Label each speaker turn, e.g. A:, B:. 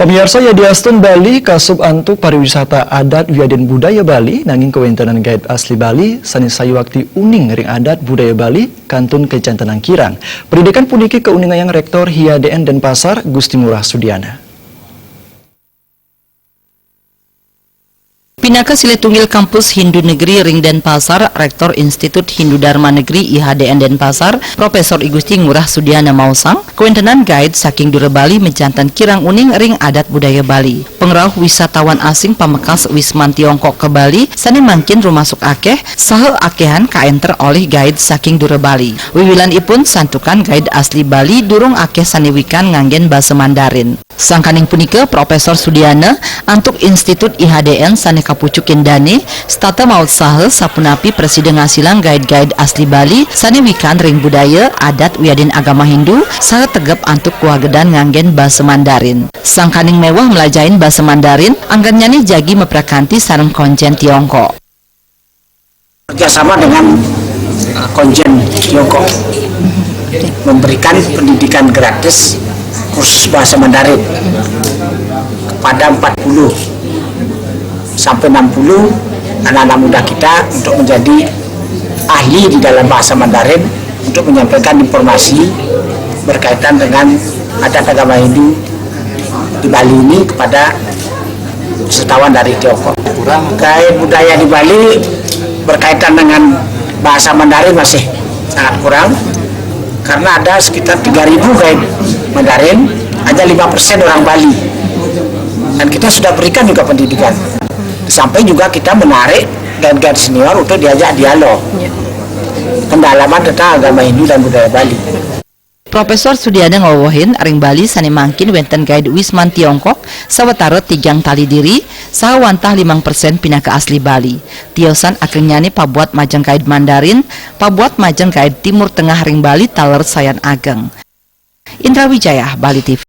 A: Pemirsa ya diastun Bali kasub antuk pariwisata adat wiaden budaya Bali nanging kewentanan guide asli Bali sani sayuakti uning ring adat budaya Bali kantun kejantanang kirang. Pendidikan puniki keuningan yang rektor HIADN Denpasar Gusti Ngurah Sudiana.
B: Pinaka Siletungil Kampus Hindu Negeri Ring Denpasar, Rektor Institut Hindu Dharma Negeri IHDN Denpasar, Profesor I Gusti Ngurah Sudiana Mausang, kewentenan guide saking Dura Bali menjantan kirang uning ring adat budaya Bali. Pengerauh wisatawan asing pamekas Wisman Tiongkok ke Bali, sani mangkin rumasuk akeh, sahe akehan kaenter oleh guide saking Dura Bali. Wiwilan ipun santukan guide asli Bali durung akeh saniwikan nganggen basa Mandarin. Sangkaning punika Profesor Sudiana antuk Institut IHDN sane kapucukin dane stata maut sahe sapunapi presiden ngasilang guide-guide asli Bali sane wikan ring budaya adat wiadin agama Hindu sahe tegep antuk kuagedan nganggen basa Mandarin. Sangkaning mewah melajain basa Mandarin anggannyani jagi meprakanti sareng konjen Tiongkok.
C: Kerjasama dengan konjen Tiongkok memberikan pendidikan gratis kursus bahasa Mandarin kepada 40 sampai 60 anak-anak muda kita untuk menjadi ahli di dalam bahasa Mandarin untuk menyampaikan informasi berkaitan dengan adat agama Hindu di Bali ini kepada wisatawan dari Tiongkok. Gaya budaya di Bali berkaitan dengan bahasa Mandarin masih sangat kurang karena ada sekitar 3.000 guide Mandarin, hanya 5% orang Bali. Dan kita sudah berikan juga pendidikan. Sampai juga kita menarik guide-guide senior untuk diajak dialog. Pendalaman tentang agama Hindu dan budaya Bali.
B: Profesor Sudiana ngawohin ring Bali sani mangkin wenten guide Wisman Tiongkok sawetara tigang tali diri saha wantah 5% pinaka asli Bali. Tiosan akenyani pabuat majeng guide Mandarin, pabuat majeng guide Timur Tengah ring Bali taler sayan ageng. Indra Wijaya, Bali TV.